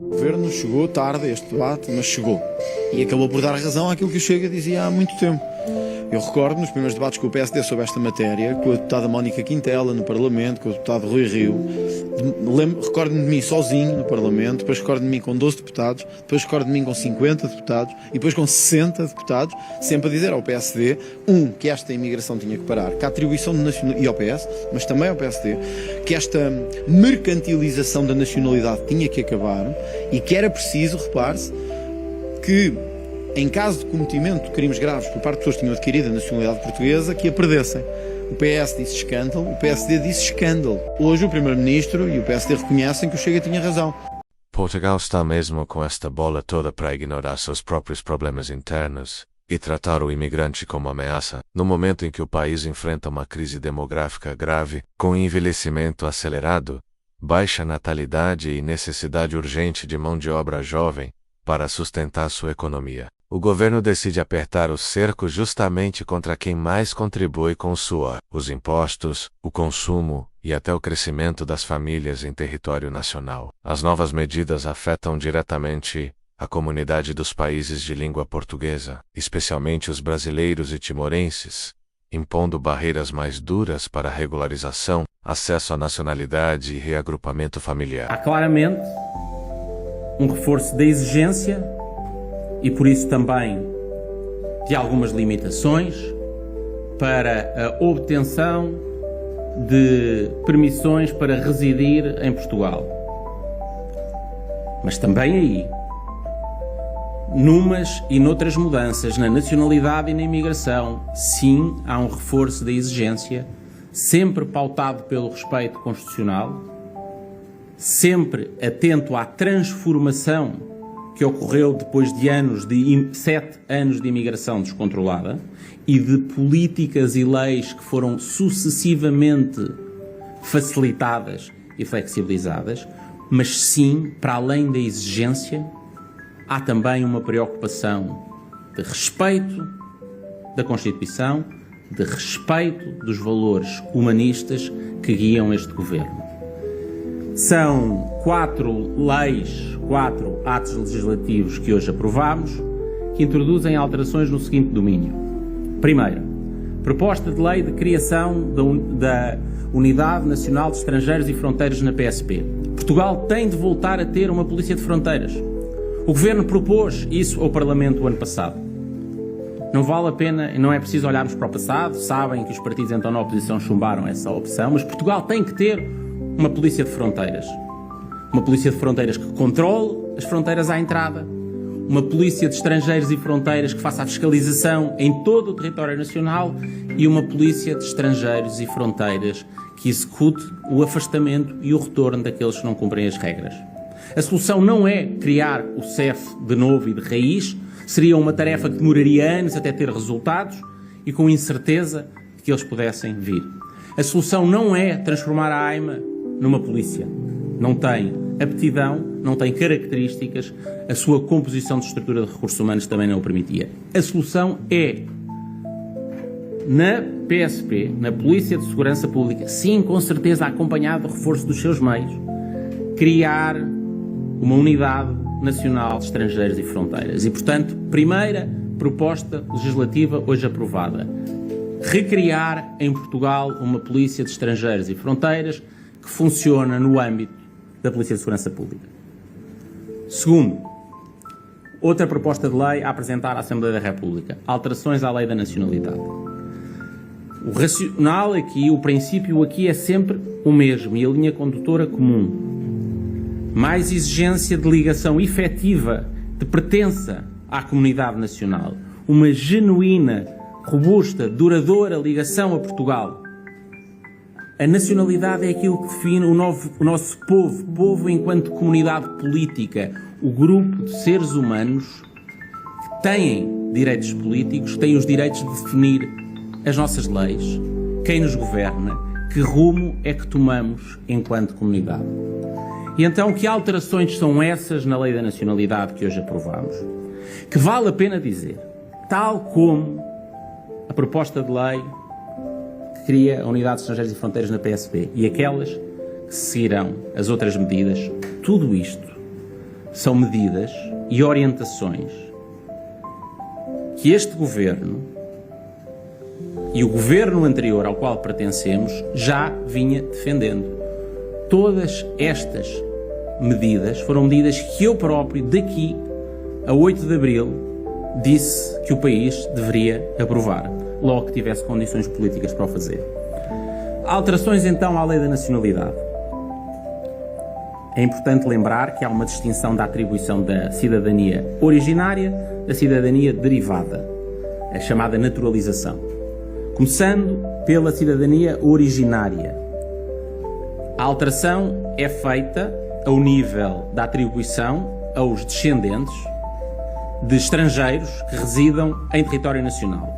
O Governo chegou tarde a este debate, mas chegou. E acabou por dar razão àquilo que o Chega dizia há muito tempo. Eu recordo, nos primeiros debates com o PSD sobre esta matéria, com a deputada Mónica Quintela no Parlamento, com o deputado Rui Rio, recordo-me de mim sozinho no Parlamento, depois recordo de mim com 12 deputados, depois recordo de mim com 50 deputados e depois com 60 deputados, sempre a dizer ao PSD, que esta imigração tinha que parar, que a atribuição de nacionalidade, e ao PS, mas também ao PSD, que esta mercantilização da nacionalidade tinha que acabar e que era preciso, repare-se, que em caso de cometimento de crimes graves por parte de pessoas que tinham adquirido a nacionalidade portuguesa, que a perdessem. O PS disse escândalo, o PSD disse escândalo. Hoje o Primeiro-Ministro e o PSD reconhecem que o Chega tinha razão. Portugal está mesmo com esta bola toda para ignorar seus próprios problemas internos e tratar o imigrante como ameaça, no momento em que o país enfrenta uma crise demográfica grave, com envelhecimento acelerado, baixa natalidade e necessidade urgente de mão de obra jovem para sustentar sua economia. O governo decide apertar o cerco justamente contra quem mais contribui com o suor, os impostos, o consumo e até o crescimento das famílias em território nacional. As novas medidas afetam diretamente a comunidade dos países de língua portuguesa, especialmente os brasileiros e timorenses, impondo barreiras mais duras para a regularização, acesso à nacionalidade e reagrupamento familiar. Há claramente um reforço da exigência e, por isso, também de algumas limitações para a obtenção de permissões para residir em Portugal. Mas também aí, numas e noutras mudanças na nacionalidade e na imigração, sim, há um reforço da exigência, sempre pautado pelo respeito constitucional, sempre atento à transformação que ocorreu depois de 7 anos de imigração descontrolada e de políticas e leis que foram sucessivamente facilitadas e flexibilizadas, mas sim, para além da exigência, há também uma preocupação de respeito da Constituição, de respeito dos valores humanistas que guiam este governo. São 4 atos legislativos que hoje aprovamos, que introduzem alterações no seguinte domínio. Primeiro, proposta de lei de criação da Unidade Nacional de Estrangeiros e Fronteiras na PSP. Portugal tem de voltar a ter uma polícia de fronteiras. O Governo propôs isso ao Parlamento o ano passado. Não vale a pena, não é preciso olharmos para o passado, sabem que os partidos então na oposição chumbaram essa opção, mas Portugal tem que ter uma polícia de fronteiras. Uma polícia de fronteiras que controle as fronteiras à entrada, uma polícia de estrangeiros e fronteiras que faça a fiscalização em todo o território nacional e uma polícia de estrangeiros e fronteiras que execute o afastamento e o retorno daqueles que não cumprem as regras. A solução não é criar o CEF de novo e de raiz, seria uma tarefa que demoraria anos até ter resultados e com incerteza de que eles pudessem vir. A solução não é transformar a AIMA numa polícia. Não tem aptidão, não tem características, a sua composição de estrutura de recursos humanos também não o permitia. A solução é, na PSP, na Polícia de Segurança Pública, sim, com certeza acompanhado do reforço dos seus meios, criar uma unidade nacional de estrangeiros e fronteiras. E, portanto, primeira proposta legislativa hoje aprovada. Recriar em Portugal uma Polícia de Estrangeiros e Fronteiras que funciona no âmbito da Polícia de Segurança Pública. Segundo, outra proposta de lei a apresentar à Assembleia da República. Alterações à Lei da Nacionalidade. O racional aqui, o princípio aqui é sempre o mesmo e a linha condutora comum. Mais exigência de ligação efetiva, de pertença à comunidade nacional. Uma genuína, robusta, duradoura ligação a Portugal. A nacionalidade é aquilo que define o nosso povo enquanto comunidade política, o grupo de seres humanos que têm direitos políticos, têm os direitos de definir as nossas leis, quem nos governa, que rumo é que tomamos enquanto comunidade. E então, que alterações são essas na Lei da Nacionalidade que hoje aprovamos? Que vale a pena dizer, tal como a proposta de lei que cria a Unidade de Estrangeiros e Fronteiras na PSP e aquelas que seguirão as outras medidas, tudo isto são medidas e orientações que este governo e o governo anterior ao qual pertencemos já vinha defendendo. Todas estas medidas foram medidas que eu próprio, daqui a 8 de Abril, disse que o país deveria aprovar, logo que tivesse condições políticas para o fazer. Alterações então à Lei da Nacionalidade. É importante lembrar que há uma distinção da atribuição da cidadania originária da cidadania derivada, a chamada naturalização. Começando pela cidadania originária. A alteração é feita ao nível da atribuição aos descendentes de estrangeiros que residam em território nacional.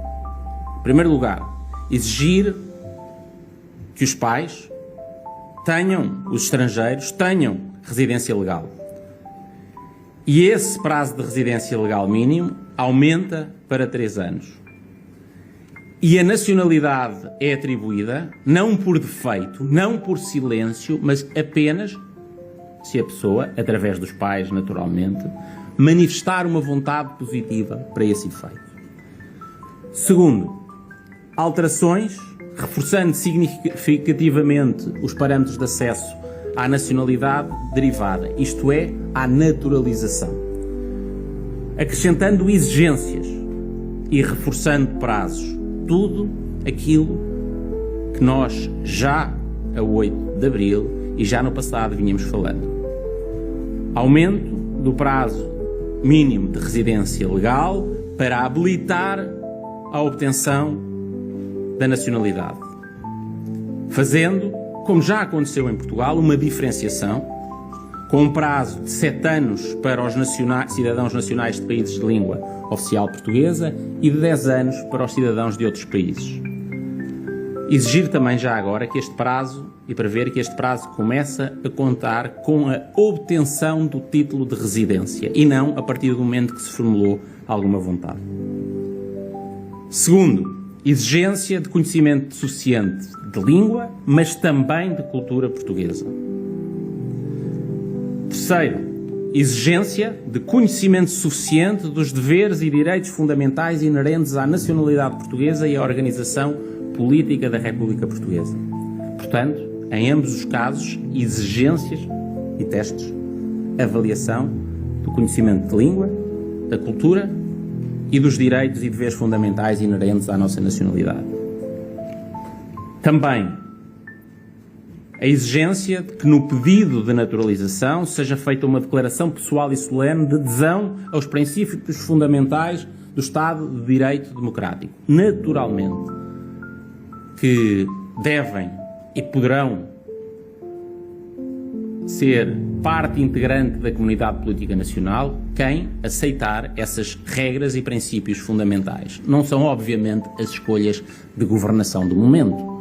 Em primeiro lugar, exigir que os pais os estrangeiros tenham residência legal. E esse prazo de residência legal mínimo aumenta para 3 anos. E a nacionalidade é atribuída não por defeito, não por silêncio, mas apenas se a pessoa, através dos pais naturalmente, manifestar uma vontade positiva para esse efeito. Segundo, alterações reforçando significativamente os parâmetros de acesso à nacionalidade derivada, isto é, à naturalização, acrescentando exigências e reforçando prazos, tudo aquilo que nós já a 8 de Abril e já no passado vinhamos falando. Aumento do prazo mínimo de residência legal para habilitar a obtenção da nacionalidade, fazendo, como já aconteceu em Portugal, uma diferenciação com um prazo de 7 anos para os cidadãos nacionais de países de língua oficial portuguesa e de 10 anos para os cidadãos de outros países. Exigir também já agora que este prazo, e prever que este prazo começa a contar com a obtenção do título de residência e não a partir do momento que se formulou alguma vontade. Segundo, exigência de conhecimento suficiente de língua, mas também de cultura portuguesa. Terceiro, exigência de conhecimento suficiente dos deveres e direitos fundamentais inerentes à nacionalidade portuguesa e à organização política da República Portuguesa. Portanto, em ambos os casos, exigências e testes, avaliação do conhecimento de língua, da cultura e dos direitos e deveres fundamentais inerentes à nossa nacionalidade. Também a exigência de que no pedido de naturalização seja feita uma declaração pessoal e solene de adesão aos princípios fundamentais do Estado de Direito Democrático. Naturalmente que devem e poderão ser parte integrante da comunidade política nacional quem aceitar essas regras e princípios fundamentais. Não são, obviamente, as escolhas de governação do momento.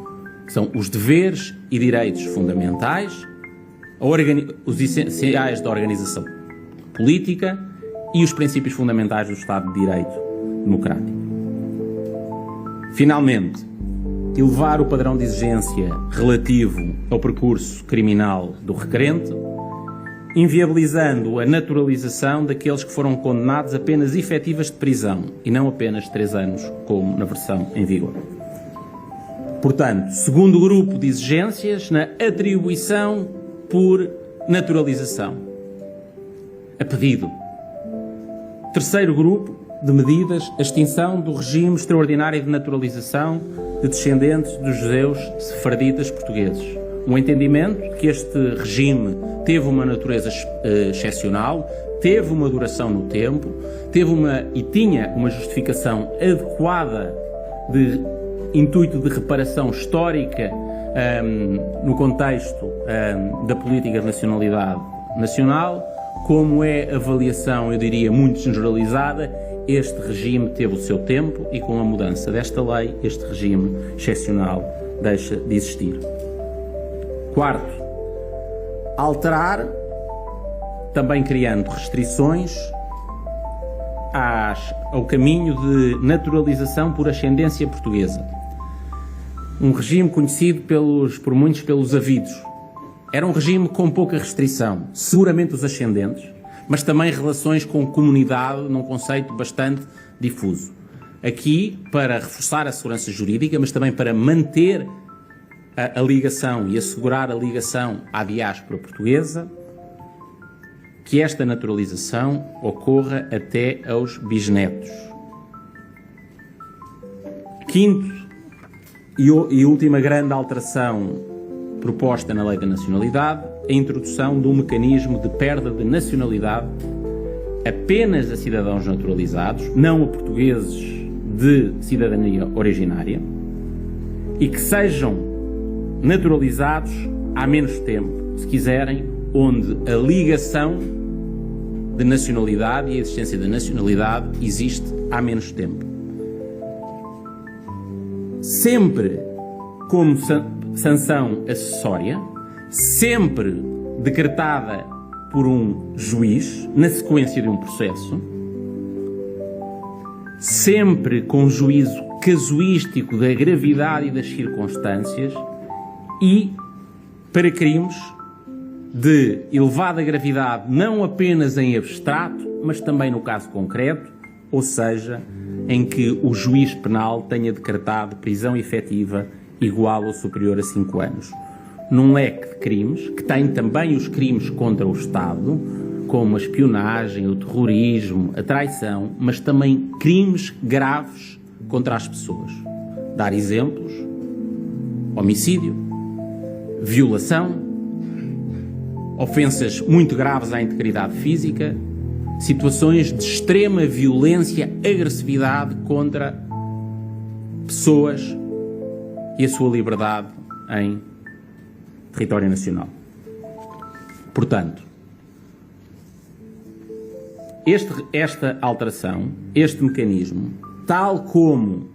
São os deveres e direitos fundamentais, os essenciais da organização política e os princípios fundamentais do Estado de Direito Democrático. Finalmente, elevar o padrão de exigência relativo ao percurso criminal do requerente, inviabilizando a naturalização daqueles que foram condenados a penas efetivas de prisão e não apenas 3 anos, como na versão em vigor. Portanto, segundo grupo de exigências na atribuição por naturalização, a pedido. Terceiro grupo de medidas, a extinção do regime extraordinário de naturalização de descendentes dos judeus sefarditas portugueses. Um entendimento que este regime teve uma natureza excepcional, teve uma duração no tempo, tinha uma justificação adequada de intuito de reparação histórica no contexto da política de nacionalidade nacional. Como é avaliação, eu diria, muito generalizada, este regime teve o seu tempo e com a mudança desta lei, este regime excepcional deixa de existir. Quarto, alterar, também criando restrições ao caminho de naturalização por ascendência portuguesa. Um regime conhecido por muitos pelos havidos. Era um regime com pouca restrição, seguramente os ascendentes, mas também relações com comunidade, num conceito bastante difuso. Aqui, para reforçar a segurança jurídica, mas também para manter a ligação e assegurar a ligação à diáspora portuguesa, que esta naturalização ocorra até aos bisnetos. Quinto e última grande alteração proposta na Lei da Nacionalidade, a introdução de um mecanismo de perda de nacionalidade apenas a cidadãos naturalizados, não a portugueses de cidadania originária, e que sejam naturalizados há menos tempo, se quiserem, onde a ligação de nacionalidade e a existência da nacionalidade existe há menos tempo. Sempre como sanção acessória, sempre decretada por um juiz na sequência de um processo, sempre com juízo casuístico da gravidade e das circunstâncias e para crimes de elevada gravidade, não apenas em abstrato, mas também no caso concreto, ou seja, em que o juiz penal tenha decretado prisão efetiva igual ou superior a 5 anos. Num leque de crimes, que tem também os crimes contra o Estado, como a espionagem, o terrorismo, a traição, mas também crimes graves contra as pessoas. Dar exemplos: homicídio, violação, ofensas muito graves à integridade física, situações de extrema violência, agressividade contra pessoas e a sua liberdade em território nacional. Portanto, esta alteração, este mecanismo, tal como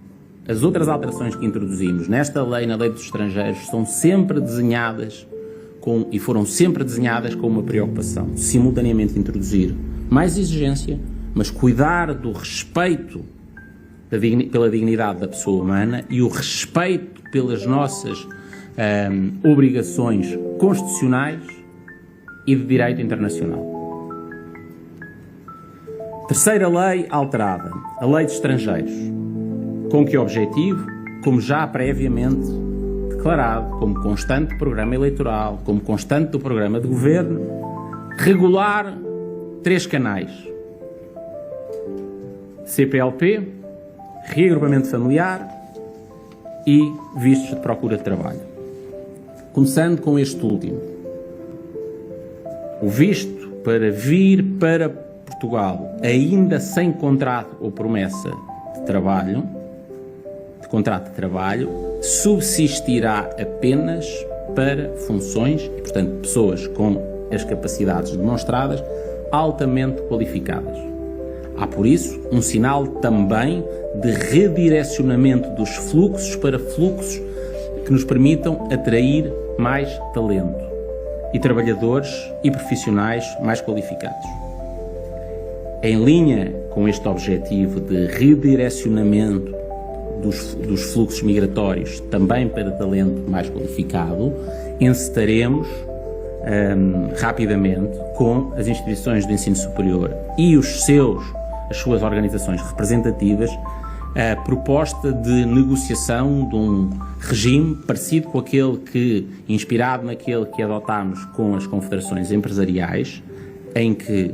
as outras alterações que introduzimos nesta lei, na Lei dos Estrangeiros, são sempre desenhadas e foram sempre desenhadas com uma preocupação: simultaneamente introduzir mais exigência, mas cuidar do respeito pela dignidade da pessoa humana e o respeito pelas nossas obrigações constitucionais e de direito internacional. Terceira lei alterada, a Lei de Estrangeiros. Com que objetivo? Como já previamente declarado, como constante do programa eleitoral, como constante do programa de governo, regular 3 canais: CPLP, reagrupamento familiar e vistos de procura de trabalho. Começando com este último. O visto para vir para Portugal, ainda sem contrato ou promessa de contrato de trabalho, subsistirá apenas para funções e, portanto, pessoas com as capacidades demonstradas altamente qualificadas. Há, por isso, um sinal também de redirecionamento dos fluxos para fluxos que nos permitam atrair mais talento e trabalhadores e profissionais mais qualificados. Em linha com este objetivo de redirecionamento dos fluxos migratórios também para talento mais qualificado, encetaremos rapidamente com as instituições de ensino superior e as suas organizações representativas a proposta de negociação de um regime parecido com aquele inspirado naquele que adotámos com as confederações empresariais, em que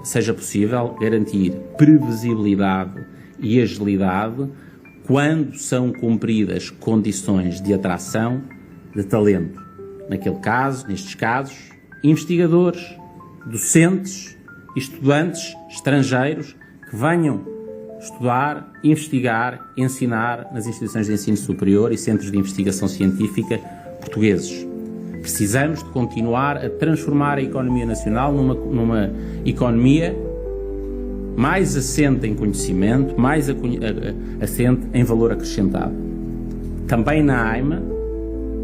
seja possível garantir previsibilidade e agilidade quando são cumpridas condições de atração de talento. Nestes casos, investigadores, docentes, estudantes estrangeiros que venham estudar, investigar, ensinar nas instituições de ensino superior e centros de investigação científica portugueses. Precisamos de continuar a transformar a economia nacional numa economia mais assente em conhecimento, mais assente em valor acrescentado. Também na AIMA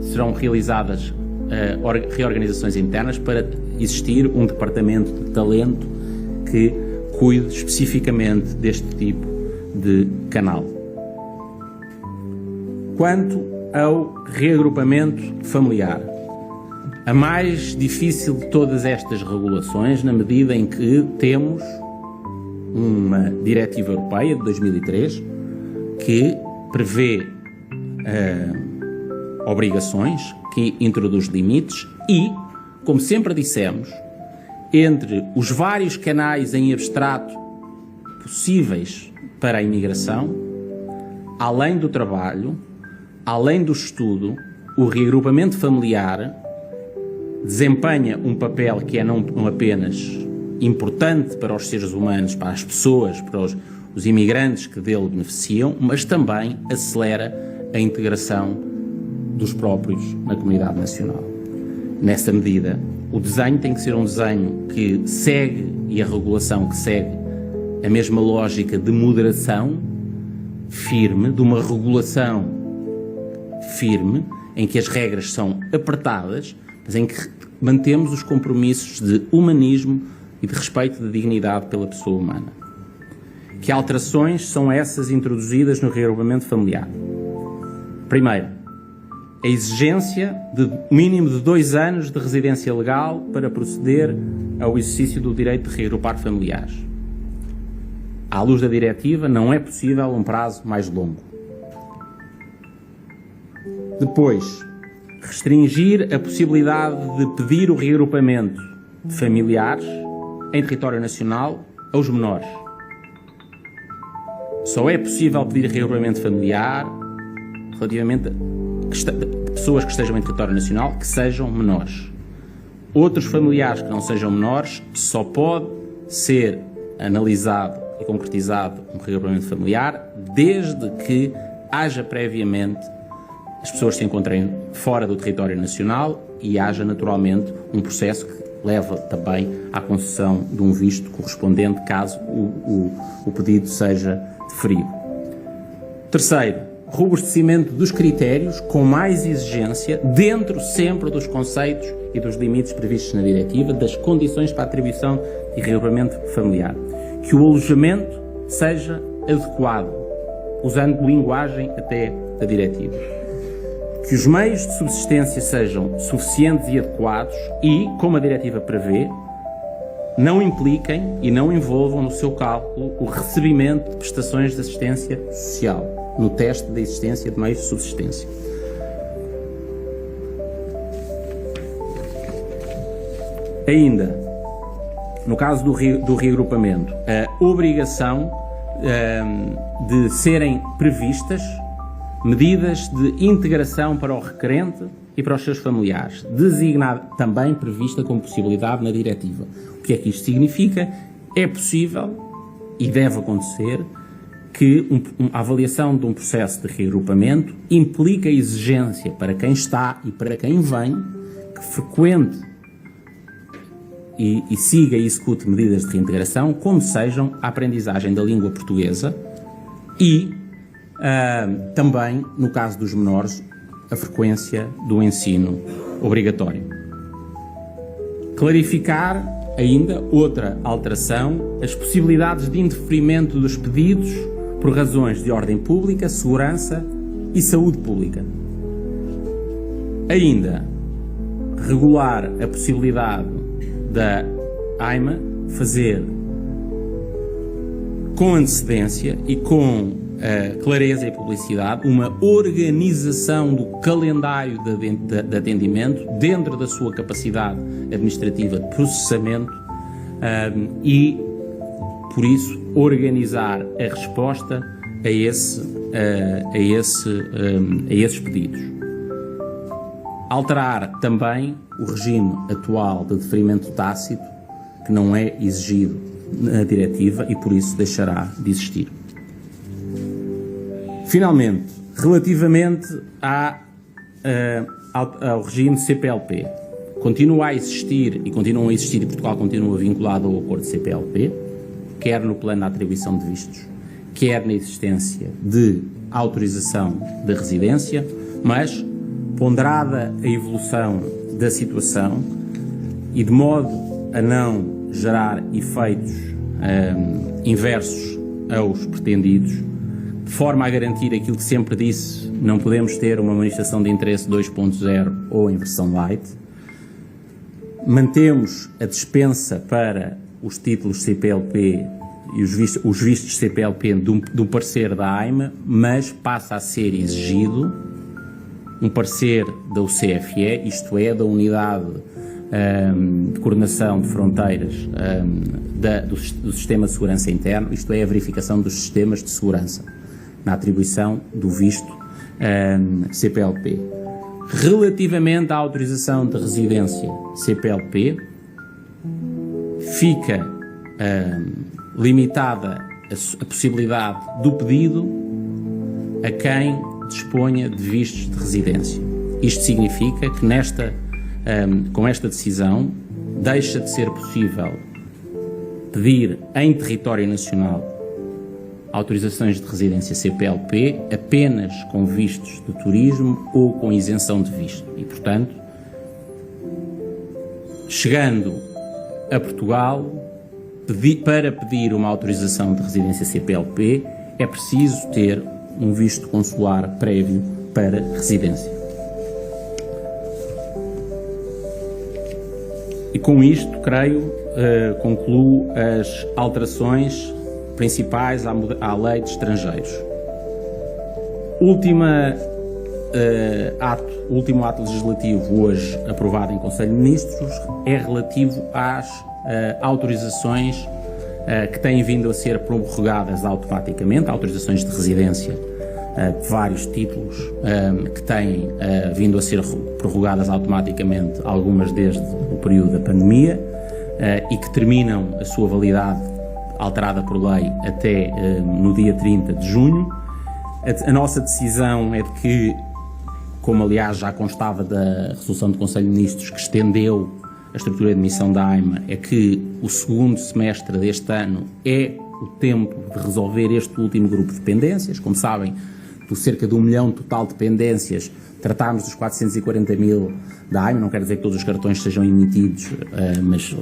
serão realizadas reorganizações internas para existir um departamento de talento que cuide especificamente deste tipo de canal. Quanto ao reagrupamento familiar, a mais difícil de todas estas regulações, na medida em que temos uma diretiva europeia de 2003 que prevê obrigações, que introduz limites e, como sempre dissemos, entre os vários canais em abstrato possíveis para a imigração, além do trabalho, além do estudo, o reagrupamento familiar desempenha um papel que é não apenas importante para os seres humanos, para as pessoas, para os imigrantes que dele beneficiam, mas também acelera a integração dos próprios na comunidade nacional. Nessa medida, o desenho tem que ser um desenho que segue, e a regulação que segue, a mesma lógica de moderação firme, de uma regulação firme, em que as regras são apertadas, mas em que mantemos os compromissos de humanismo e de respeito da dignidade pela pessoa humana. Que alterações são essas introduzidas no reagrupamento familiar? Primeiro, a exigência de mínimo de 2 anos de residência legal para proceder ao exercício do direito de reagrupar familiares. À luz da diretiva, não é possível um prazo mais longo. Depois, restringir a possibilidade de pedir o reagrupamento de familiares em território nacional aos menores. Só é possível pedir reagrupamento familiar relativamente a pessoas que estejam em território nacional que sejam menores. Outros familiares que não sejam menores, só pode ser analisado e concretizado um reagrupamento familiar desde que haja previamente as pessoas se encontrem fora do território nacional e haja naturalmente um processo que leva também à concessão de um visto correspondente caso o pedido seja deferido. Terceiro, robustecimento dos critérios com mais exigência dentro sempre dos conceitos e dos limites previstos na diretiva das condições para a atribuição e reagrupamento familiar. Que o alojamento seja adequado, usando linguagem até da diretiva. Que os meios de subsistência sejam suficientes e adequados e, como a diretiva prevê, não impliquem e não envolvam no seu cálculo o recebimento de prestações de assistência social, no teste da existência de meios de subsistência. Ainda, no caso do reagrupamento, a obrigação de serem previstas medidas de integração para o requerente e para os seus familiares, designada também prevista como possibilidade na diretiva. O que é que isto significa? É possível e deve acontecer que a avaliação de um processo de reagrupamento implica a exigência para quem está e para quem vem que frequente e siga e execute medidas de reintegração, como sejam a aprendizagem da língua portuguesa e também, no caso dos menores, a frequência do ensino obrigatório. Clarificar ainda outra alteração, as possibilidades de indeferimento dos pedidos por razões de ordem pública, segurança e saúde pública. Ainda, regular a possibilidade da AIMA fazer com antecedência e com clareza e publicidade uma organização do calendário de atendimento dentro da sua capacidade administrativa de processamento e, por isso, organizar a resposta a esses pedidos. Alterar também o regime atual de deferimento tácito, que não é exigido na diretiva e, por isso, deixará de existir. Finalmente, relativamente ao regime CPLP, continua a existir e continuam a existir e Portugal continua vinculado ao acordo CPLP, quer no plano da atribuição de vistos, quer na existência de autorização de residência, mas, ponderada a evolução da situação e de modo a não gerar efeitos inversos aos pretendidos, de forma a garantir aquilo que sempre disse, não podemos ter uma manifestação de interesse 2.0 ou em versão light, Mantemos a dispensa para os títulos CPLP e os vistos CPLP do parecer da AIMA, mas passa a ser exigido um parecer da UCFE, isto é, da Unidade de Coordenação de Fronteiras do Sistema de Segurança Interno, isto é, a verificação dos sistemas de segurança na atribuição do visto CPLP. Relativamente à autorização de residência CPLP, fica limitada a possibilidade do pedido a quem disponha de vistos de residência. Isto significa que com esta decisão deixa de ser possível pedir em território nacional autorizações de residência CPLP apenas com vistos de turismo ou com isenção de visto. E, portanto, chegando a Portugal, para pedir uma autorização de residência CPLP, é preciso ter um visto consular prévio para residência. E com isto, creio, concluo as alterações principais à Lei de Estrangeiros. O último ato legislativo hoje aprovado em Conselho de Ministros é relativo às autorizações que têm vindo a ser prorrogadas automaticamente, autorizações de residência de vários títulos que têm vindo a ser prorrogadas automaticamente, algumas desde o período da pandemia, e que terminam a sua validade alterada por lei até no dia 30 de junho. A nossa decisão é de que, como aliás já constava da resolução do Conselho de Ministros que estendeu a estrutura de admissão da AIMA, é que o segundo semestre deste ano é o tempo de resolver este último grupo de pendências. Como sabem, do cerca de 1 milhão total de pendências, tratámos dos 440 mil da AIMA, não quer dizer que todos os cartões sejam emitidos, mas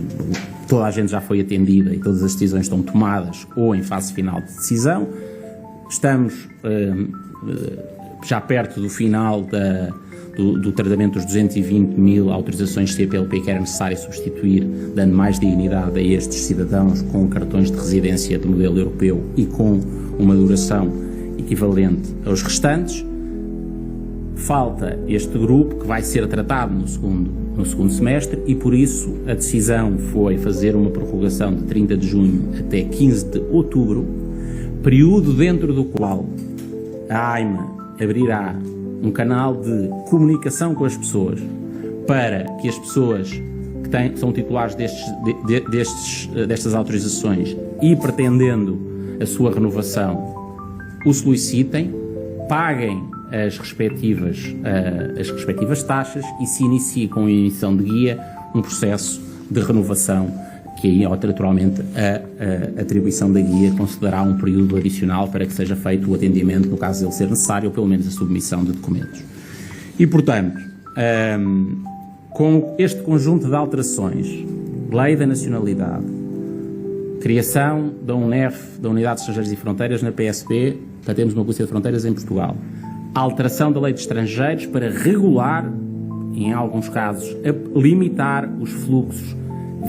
toda a gente já foi atendida e todas as decisões estão tomadas ou em fase final de decisão. Estamos já perto do final do tratamento dos 220 mil autorizações CPLP que era necessário substituir, dando mais dignidade a estes cidadãos com cartões de residência de modelo europeu e com uma duração equivalente aos restantes. Falta este grupo que vai ser tratado no segundo semestre e por isso a decisão foi fazer uma prorrogação de 30 de junho até 15 de outubro, período dentro do qual a AIMA abrirá um canal de comunicação com as pessoas para que as pessoas que são titulares destas autorizações e pretendendo a sua renovação o solicitem, paguem as respectivas taxas e se inicie com a emissão de guia um processo de renovação que aí, naturalmente, a atribuição da guia concederá um período adicional para que seja feito o atendimento, no caso dele ser necessário, ou pelo menos a submissão de documentos. E, portanto, com este conjunto de alterações, Lei da Nacionalidade, criação da UNEF, da Unidade de Estrangeiros e Fronteiras, na PSP, já temos uma Polícia de Fronteiras em Portugal, alteração da Lei de Estrangeiros para regular, em alguns casos, limitar os fluxos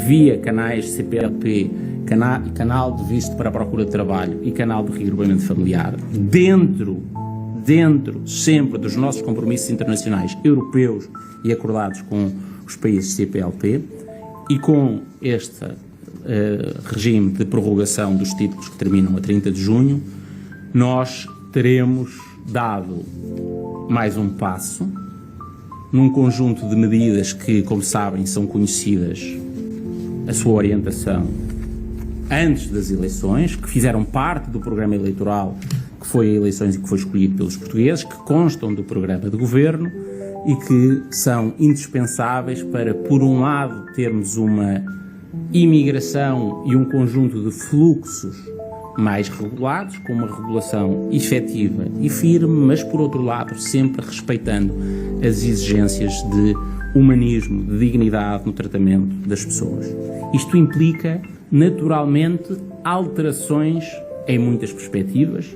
via canais CPLP, canal de visto para a procura de trabalho e canal de reagrupamento familiar, dentro sempre dos nossos compromissos internacionais europeus e acordados com os países CPLP, e com este regime de prorrogação dos títulos que terminam a 30 de junho, nós teremos dado mais um passo num conjunto de medidas que, como sabem, são conhecidas a sua orientação antes das eleições, que fizeram parte do programa eleitoral que foi a eleições e que foi escolhido pelos portugueses, que constam do programa de governo e que são indispensáveis para, por um lado, termos uma imigração e um conjunto de fluxos mais regulados, com uma regulação efetiva e firme, mas, por outro lado, sempre respeitando as exigências de humanismo, de dignidade no tratamento das pessoas. Isto implica, naturalmente, alterações em muitas perspectivas,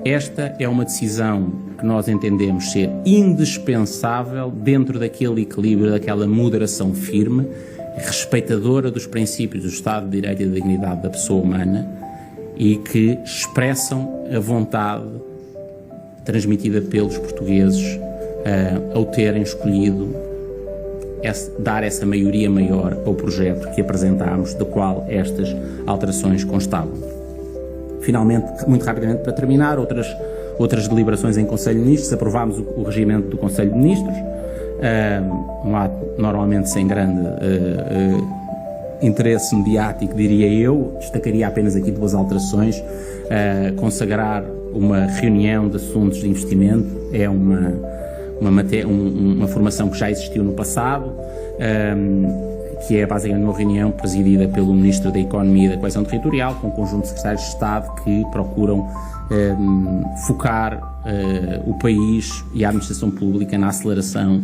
Esta é uma decisão que nós entendemos ser indispensável dentro daquele equilíbrio, daquela moderação firme, respeitadora dos princípios do Estado de Direito e da dignidade da pessoa humana e que expressam a vontade transmitida pelos portugueses ao terem escolhido dar essa maioria maior ao projeto que apresentámos, do qual estas alterações constavam. Finalmente, muito rapidamente para terminar, outras deliberações em Conselho de Ministros. Aprovámos o regimento do Conselho de Ministros, um ato normalmente sem grande interesse mediático, diria eu. Destacaria apenas aqui duas alterações. Consagrar uma reunião de assuntos de investimento é uma formação que já existiu no passado, que é basicamente uma reunião presidida pelo Ministro da Economia e da Coesão Territorial, com um conjunto de secretários de Estado que procuram focar o país e a administração pública na aceleração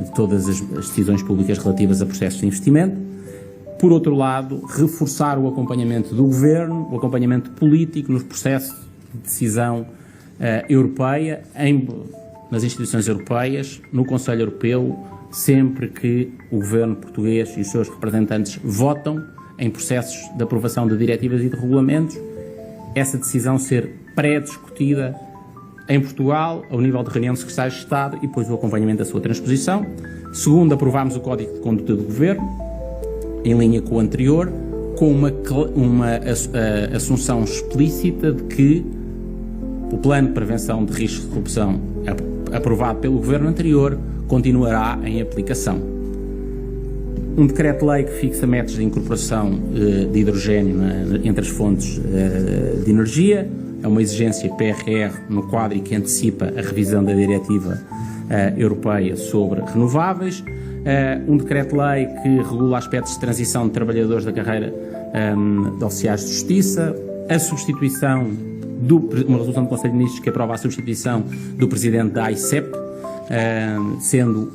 de todas as decisões públicas relativas a processos de investimento. Por outro lado, reforçar o acompanhamento do Governo, o acompanhamento político nos processos de decisão europeia, nas instituições europeias, no Conselho Europeu, sempre que o Governo português e os seus representantes votam em processos de aprovação de diretivas e de regulamentos, essa decisão ser pré-discutida em Portugal, ao nível de reunião de secretários de Estado, e depois o acompanhamento da sua transposição. Segundo, aprovámos o Código de Conduta do Governo, em linha com o anterior, com uma assunção explícita de que o Plano de Prevenção de Riscos de Corrupção aprovado pelo Governo anterior continuará em aplicação. Um decreto-lei que fixa métodos de incorporação de hidrogênio entre as fontes de energia, é uma exigência PRR no quadro e que antecipa a revisão da Diretiva Europeia sobre renováveis. Um decreto-lei que regula aspectos de transição de trabalhadores da carreira de oficiais de justiça, a substituição uma resolução do Conselho de Ministros que aprova a substituição do presidente da AICEP, sendo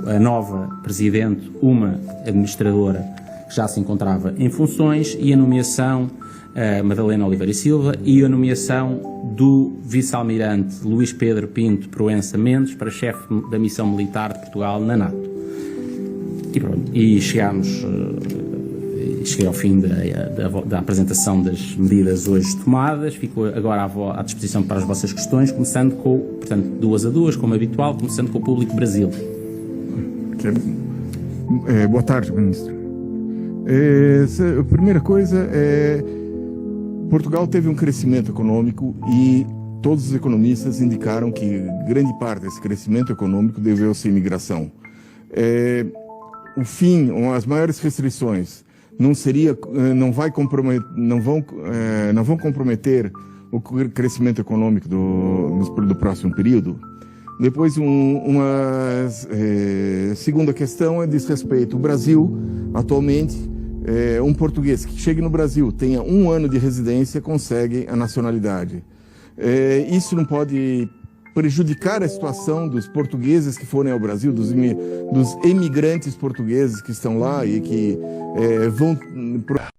a nova presidente uma administradora que já se encontrava em funções, e a nomeação Madalena Oliveira e Silva, e a nomeação do vice-almirante Luís Pedro Pinto Proença Mendes para chefe da missão militar de Portugal na NATO. E pronto, e cheguei ao fim da apresentação das medidas hoje tomadas. Fico agora à disposição para as vossas questões, começando com, portanto, 2 a 2, como habitual, começando com o público Brasil. Boa tarde, Ministro. A primeira coisa é: Portugal teve um crescimento econômico e todos os economistas indicaram que grande parte desse crescimento econômico deveu-se à imigração. O fim, ou as maiores restrições, não vão comprometer o crescimento econômico do próximo período. Depois, segunda questão diz respeito ao Brasil. Atualmente, um português que chegue no Brasil, tenha 1 ano de residência, consegue a nacionalidade. Isso não pode prejudicar a situação dos portugueses que forem ao Brasil, dos emigrantes portugueses que estão lá e que vão...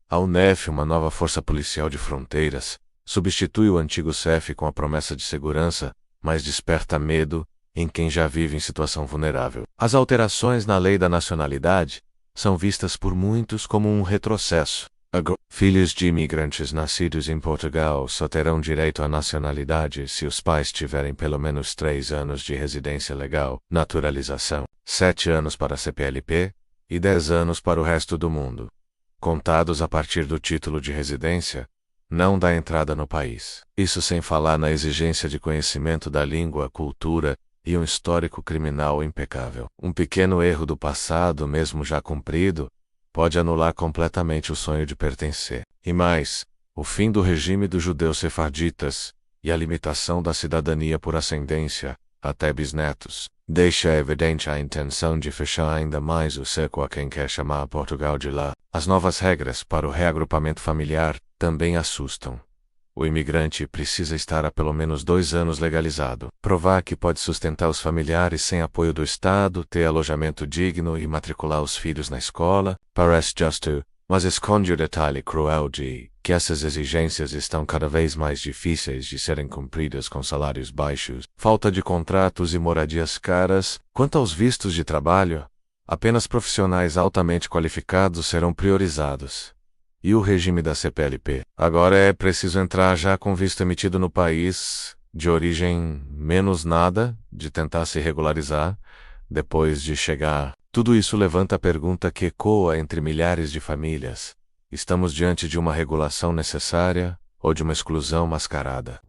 A UNEF, uma nova força policial de fronteiras, substitui o antigo CEF com a promessa de segurança, mas desperta medo em quem já vive em situação vulnerável. As alterações na lei da nacionalidade são vistas por muitos como um retrocesso. Filhos de imigrantes nascidos em Portugal só terão direito à nacionalidade se os pais tiverem pelo menos 3 anos de residência legal, naturalização, 7 anos para a CPLP e 10 anos para o resto do mundo, contados a partir do título de residência, não da entrada no país. Isso sem falar na exigência de conhecimento da língua, cultura e um histórico criminal impecável. Um pequeno erro do passado, mesmo já cumprido, pode anular completamente o sonho de pertencer. E mais, o fim do regime dos judeus sefarditas e a limitação da cidadania por ascendência, até bisnetos, deixa evidente a intenção de fechar ainda mais o cerco a quem quer chamar Portugal de lá. As novas regras para o reagrupamento familiar também assustam. O imigrante precisa estar há pelo menos 2 anos legalizado, provar que pode sustentar os familiares sem apoio do Estado, ter alojamento digno e matricular os filhos na escola. Parece justo, mas esconde o detalhe cruel de que essas exigências estão cada vez mais difíceis de serem cumpridas com salários baixos, falta de contratos e moradias caras. Quanto aos vistos de trabalho, apenas profissionais altamente qualificados serão priorizados. E o regime da CPLP? Agora é preciso entrar já com visto emitido no país, de origem menos nada, de tentar se regularizar, depois de chegar. Tudo isso levanta a pergunta que ecoa entre milhares de famílias. Estamos diante de uma regulação necessária ou de uma exclusão mascarada?